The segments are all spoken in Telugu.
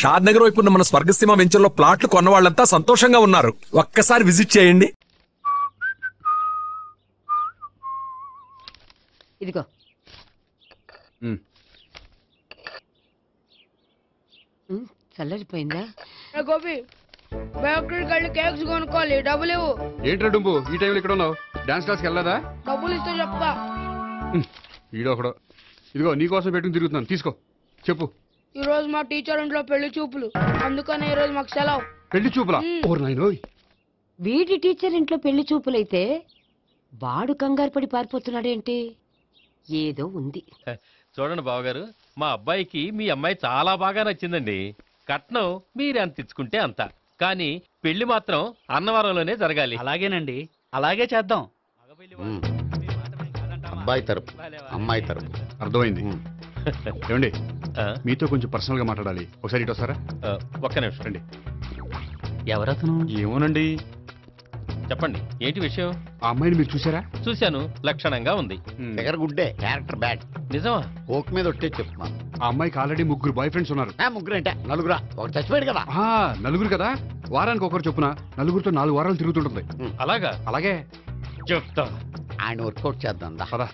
షాద్ నగర్ వైపు ఉన్న మన స్వర్గసీమ వెంచర్లో ప్లాట్లు కొన్న వాళ్ళంతా సంతోషంగా ఉన్నారు. ఒక్కసారి విజిట్ చేయండి. ఇదిగో చల్లరిపోయిందా? గోపి బేకరీకి వెళ్ళి కేక్స్ కొనుక్కోవాలి, డబ్బులు ఇవ్వు. ఏంట్రా డుంబు ఈ టైంలో ఇక్కడ ఉన్నావు? డాన్స్ క్లాస్కి వెళ్ళదా? డబ్బులు ఇస్తే చెప్తా. ఈడొకడు. ఇదిగో నీకోసం పెట్టుకుని తిరుగుతున్నాను, తీసుకో. చెప్పు. ఈ రోజు మా టీచర్ ఇంట్లో పెళ్లి చూపులు, అందుకని ఈ రోజు మాకు సెలవు. పెళ్లి చూపులా? ఓర్ నాయనోయ్. వీడి టీచర్ ఇంట్లో పెళ్లి చూపులైతే వాడు కంగారు పడి పారిపోతున్నాడేంటి? ఏదో ఉంది. చూడండి బావగారు, మా అబ్బాయికి మీ అమ్మాయి చాలా బాగా నచ్చిందండి. కట్నం మీరు ఎంత ఇచ్చుకుంటే అంత, కానీ పెళ్లి మాత్రం అన్నవరంలోనే జరగాలి. అలాగేనండి, అలాగే చేద్దాం. అబ్బాయి తరపు అమ్మాయి తరపు. అర్థమైంది. ఏమండి మీతో కొంచెం పర్సనల్ గా మాట్లాడాలి, ఒకసారి ఇటు వస్తారా? ఒక్క నిమిషం రండి. ఎవరతను? ఏమోనండి. చెప్పండి, ఏంటి విషయం? ఆ అమ్మాయిని మీరు చూసారా? చూశాను, లక్షణంగా ఉంది. దగ్గర గుడ్డే, క్యారెక్టర్ బ్యాడ్. నిజమా? ఓక్ మీద ఒట్టే చెప్తున్నాను. ఆ అమ్మాయికి ఆల్రెడీ 3 బాయ్ ఫ్రెండ్స్ ఉన్నారు. ముగ్గురు అంటే నలుగురా? ఒకటి చచ్చిపోయాడు కదా. నలుగురు కదా, వారానికి ఒకరు చొప్పున నలుగురితో 4 వారాలు తిరుగుతుంటుంది. అలాగా? అలాగే చెప్తా. ఆయన వర్కౌట్ చేద్దాం. పదా.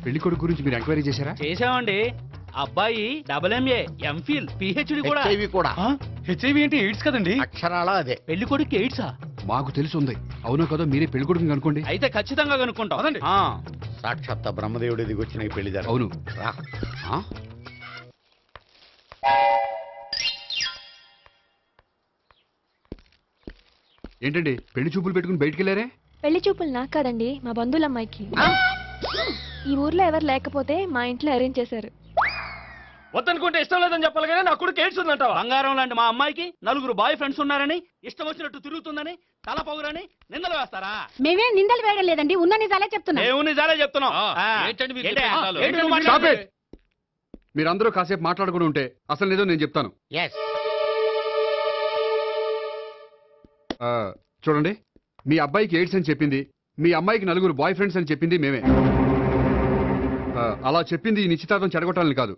పెళ్లి కొడుకు గురించి మీరు ఎంక్వైరీ చేశారా? చేసామండి. అబ్బాయి MA, MPhil, PhD కూడా. హెచ్ఐవి అంటే ఎయిడ్స్ కదండి. అక్షరాలా అదే. పెళ్లి కొడుకు ఎయిడ్సా? మాకు తెలిసి ఉంది. అవునో కదా, మీరే పెళ్లి కొడుకుని అనుకోండి. అయితే ఖచ్చితంగా కనుక్కుంటాం. సాక్షాత్ బ్రహ్మదేవుడి దిగొచ్చిన ఈ పెళ్లి జరగదు. అవును. ఏంటండి పెళ్లి చూపులు పెట్టుకుని బయటికి వెళ్ళారే? పెళ్లి చూపులు నాకు కాదండి, మా బంధువుల అమ్మాయికి. ఈ ఊర్లో ఎవరు లేకపోతే మా ఇంట్లో అరేంజ్ చేశారు. వద్దనుకుంటే ఇష్టం లేదని చెప్పాలి కానీ నా కొడుకు ఎయిడ్స్ ఉందంటావా? బంగారం లాంటి మా అమ్మాయికి 4 బాయ్ ఫ్రెండ్స్ ఉన్నారని, ఇష్టం వచ్చినట్టు తిరుగుతుందని, తల పౌరని నిందలు వేస్తారా? మేమేం నిందలు వేయడం లేదండి, ఉన్న నిజాలే చెప్తున్నాం. మేము నిజాలే చెప్తున్నాం. మీరందరూ కాసేపు మాట్లాడుకుని ఉంటే అసలు లేదో నేను చెప్తాను. చూడండి, మీ అబ్బాయికి ఎయిడ్స్ అని చెప్పింది, మీ అమ్మాయికి 4 బాయ్ ఫ్రెండ్స్ అని చెప్పింది మేమే. అలా చెప్పింది ఈ నిశ్చితార్థం చెడగొట్టాలని కాదు,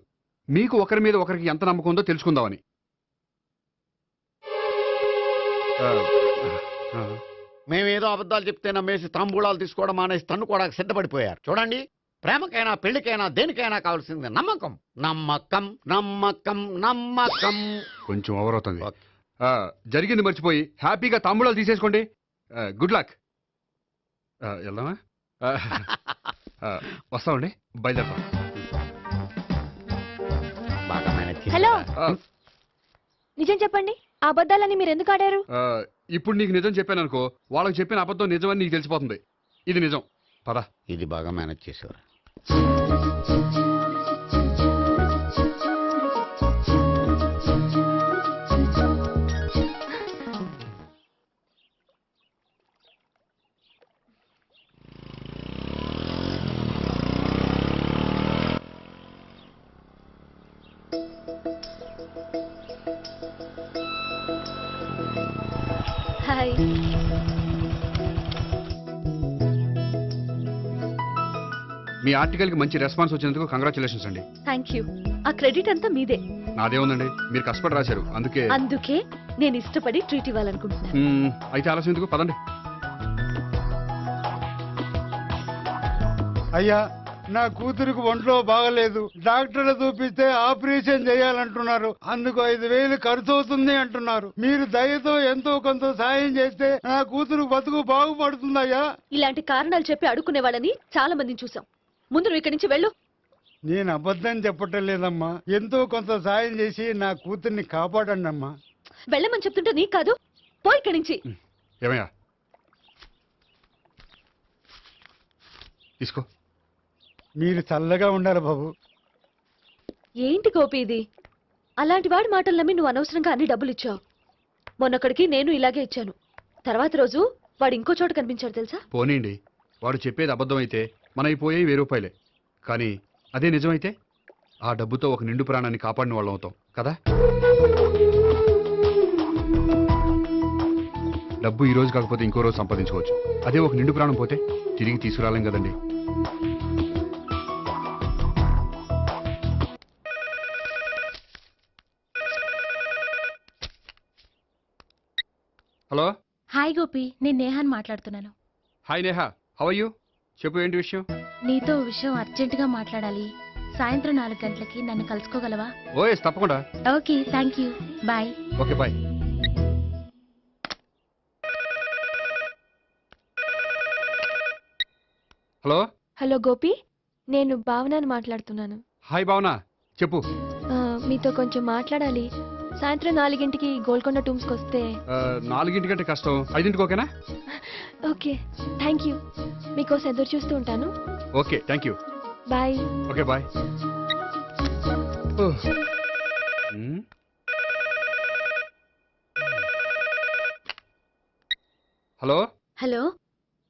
మీకు ఒకరి మీద ఒకరికి ఎంత నమ్మకం ఉందో తెలుసుకుందామని. మేమేదో అబద్ధాలు చెప్తే నమ్మేసి తాంబూలాలు తీసుకోవడం మానేసి తన్ను కూడా సిద్ధపడిపోయారు. చూడండి, ప్రేమకైనా పెళ్లికైనా దేనికైనా కావాల్సింది నమ్మకం. నమ్మకం నమ్మకం నమ్మకం. కొంచెం ఓవర్ అవుతుంది. జరిగింది మర్చిపోయి హ్యాపీగా తాంబూలాలు తీసేసుకోండి. Good luck. వెళ్దామా? వస్తామండి, బయలుదేరతాం. హలో, నిజం చెప్పండి, ఆ అబద్ధాలని మీరు ఎందుకు ఆడారు? ఇప్పుడు నీకు నిజం చెప్పాను అనుకో, వాళ్ళకి చెప్పిన అబద్ధం నిజమని నీకు తెలిసిపోతుంది. ఇది నిజం. పదా. ఇది బాగా మేనేజ్ చేసేవారు. హాయ్. మీ ఆర్టికల్ కి మంచి రెస్పాన్స్ వచ్చినందుకు కంగ్రాచులేషన్స్ అండి. Thank you. ఆ క్రెడిట్ అంతా మీదే. నాదే ఉందండి, మీరు కష్టపడి రాశారు. అందుకే నేను ఇష్టపడి ట్రీట్ ఇవ్వాలనుకుంటున్నాను. అయితే ఆలస్యం ఎందుకు, పదండి. అయ్యా, నా కూతురికి ఒంట్లో బాగలేదు, డాక్టర్లు చూపిస్తే ఆపరేషన్ చేయాలంటున్నారు. అందుకు 5,000 ఖర్చు అవుతుంది అంటున్నారు. మీరు దయతో ఎంతో కొంత సాయం చేస్తే నా కూతురు బతుకు బాగుపడుతుందయ్యా. ఇలాంటి కారణాలు చెప్పి అడుక్కునే వాళ్ళని చాలా మందిని చూసాం. ముందు నువ్వు ఇక్కడి నుంచి వెళ్ళు. నేను అబద్ధం చెప్పటం లేదమ్మా, ఎంతో కొంత సాయం చేసి నా కూతుర్ని కాపాడండి అమ్మా. వెళ్ళమని చెప్తుంటే నీకు కాదు, పో ఇక్కడి నుంచి. ఏమయ్యా, తీసుకో. మీరు చల్లగా ఉండాలి బాబు. ఏంటి గోపి ఇది? అలాంటి వాడి మాటలు నమ్మి నువ్వు అనవసరంగా అన్ని డబ్బులు ఇచ్చావు. మొన్నొక్కడికి నేను ఇలాగే ఇచ్చాను. తర్వాత రోజు వాడు ఇంకో చోట కనిపించాడు తెలుసా? పోనీండి, వాడు చెప్పేది అబద్ధం అయితే మనైపోయే 1000 రూపాయలే. కానీ అదే నిజమైతే ఆ డబ్బుతో ఒక నిండు ప్రాణాన్ని కాపాడిన వాళ్ళం అవుతాం కదా. డబ్బు ఈ రోజు కాకపోతే ఇంకో రోజు సంపాదించుకోవచ్చు. అదే ఒక నిండు ప్రాణం పోతే తిరిగి తీసుకురాలేం కదండి. హలో. హాయ్ గోపి, నేను నేహాన్ మాట్లాడుతున్నాను. Hi Neha, how are you? చెప్పు, ఏంటి విషయం? నీతో విషయం అర్జెంటుగా మాట్లాడాలి. సాయంత్రం 4 గంటలకి నన్ను కలుసుకోగలవా? ఓఎస్, తప్పకుండా. Okay, thank you, bye. Okay, bye. Hello. Hello Gopi, నేను భావనని మాట్లాడుతున్నాను. హాయ్ భావన, చెప్పు. మీతో కొంచెం మాట్లాడాలి. సాయంత్రం 4 గోల్కొండ టూమ్స్కి వస్తే. 4 కష్టం, 5 ఓకేనా? Okay, thank you. మీకోసం ఎదురు చూస్తూ ఉంటాను. Okay, thank you. Bye. Okay, bye. Hello. Hello,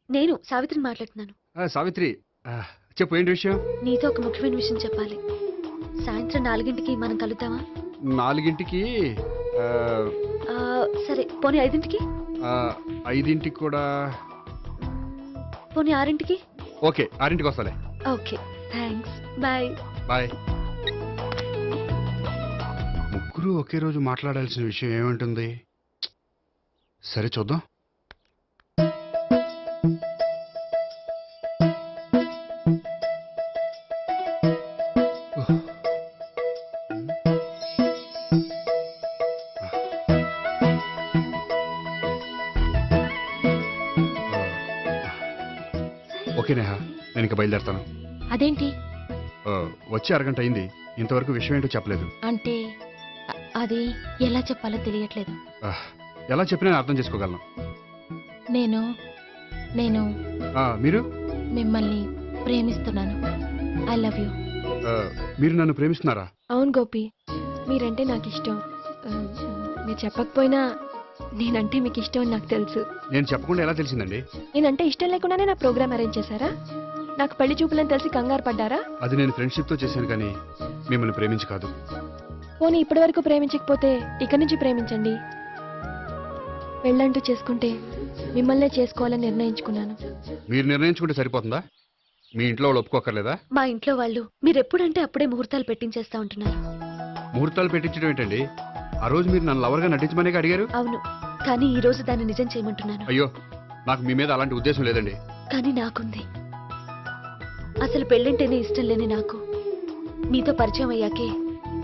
నేను సావిత్రిని మాట్లాడుతున్నాను. సావిత్రి, చెప్పు, ఏంటి విషయం? నీతో ఒక ముఖ్యమైన విషయం చెప్పాలి. సాయంత్రం 4 మనం కలుద్దామా? 4 సరే, పోనీ 5 5 కూడా. పోనీ 6 ఓకే, 6 వస్తాలే. Okay, thanks, bye. బాయ్. ముగ్గురు ఒకే రోజు మాట్లాడాల్సిన విషయం ఏముంటుంది? సరే, చూద్దాం. ఓకే నేహా, నేను ఇక బయలుదేరుతాను. అదేంటి? వచ్చి అరగంట అయింది, ఇంతవరకు విషయం ఏంటో చెప్పలేదు. అంటే అది ఎలా చెప్పాలో తెలియట్లేదు. ఎలా చెప్పినా నేను అర్థం చేసుకోగలను. నేను నేను మీరు? మిమ్మల్ని ప్రేమిస్తున్నాను. I love you. మీరు నన్ను ప్రేమిస్తున్నారా? అవును గోపి, మీరంటే నాకు ఇష్టం. మీరు చెప్పకపోయినా నేనంటే మీకు ఇష్టం అని నాకు తెలుసు. నేను చెప్పకుండా ఎలా తెలిసిందండి? నేనంటే ఇష్టం లేకుండానే నా ప్రోగ్రామ్ అరేంజ్ చేశారా? నాకు పెళ్లి చూపులని తెలిసి కంగారు పడ్డారా? అది నేను ఫ్రెండ్షిప్ తో చేశాను, కానీ మిమ్మల్ని ప్రేమించి కాదు. పోనీ ఇప్పటి వరకు ప్రేమించకపోతే ఇక నుంచి ప్రేమించండి. పెళ్ళంటూ చేసుకుంటే మిమ్మల్నే చేసుకోవాలని నిర్ణయించుకున్నాను. మీరు నిర్ణయించుకుంటే సరిపోతుందా? మీ ఇంట్లో వాళ్ళు ఒప్పుకోకర్లేదా? మా ఇంట్లో వాళ్ళు మీరెప్పుడంటే అప్పుడే ముహూర్తాలు పెట్టించేస్తా ఉంటున్నారు. ముహూర్తాలు పెట్టించడం ఏంటండి? ఆ రోజు మీరు నన్ను లవర్గా నటించమనే అడిగారు. అవును, కానీ ఈ రోజు దాన్ని నిజం చేయమంటున్నాను. అయ్యో, నాకు మీ మీద అలాంటి ఉద్దేశం లేదండి. కానీ నాకుంది. అసలు పెళ్ళంటేనే ఇష్టం లేని నాకు మీతో పరిచయం అయ్యాకే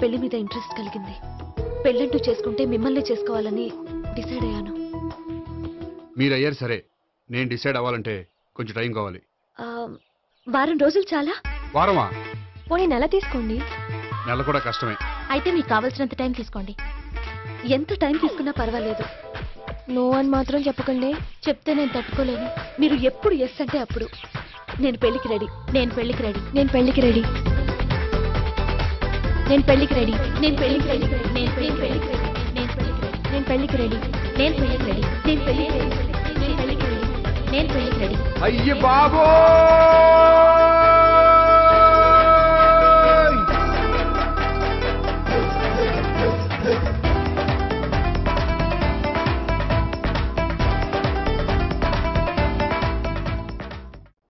పెళ్లి మీద ఇంట్రెస్ట్ కలిగింది. పెళ్ళంటూ చేసుకుంటే మిమ్మల్ని చేసుకోవాలని డిసైడ్ అయ్యాను. మీరు అయ్యారు సరే, నేను డిసైడ్ అవ్వాలంటే కొంచెం టైం కావాలి. వారం రోజులు చాలా? వారమా? పోనీ నెల తీసుకోండి. నెల కూడా కష్టమే. అయితే మీకు కావాల్సినంత టైం తీసుకోండి. ఎంత టైం తీసుకున్నా పర్వాలేదు. నో అని మాత్రం చెప్పకండి. చెప్తే నేను తట్టుకోలేను. మీరు ఎప్పుడు ఎస్ అంటే అప్పుడు. నేను పెళ్లికి రెడీ. నేను పెళ్లికి రెడీ. నేను పెళ్లికి రెడీ. నేను పెళ్లికి రెడీ. నేను పెళ్లికి రెడీ. నేను పెళ్లికి రెడీ. నేను పెళ్లికి రెడీ. నేను పెళ్లికి రెడీ. నేను పెళ్లికి రెడీ. నేను పెళ్లికి రెడీ. నేను పెళ్లికి రెడీ. అయ్య బాబో!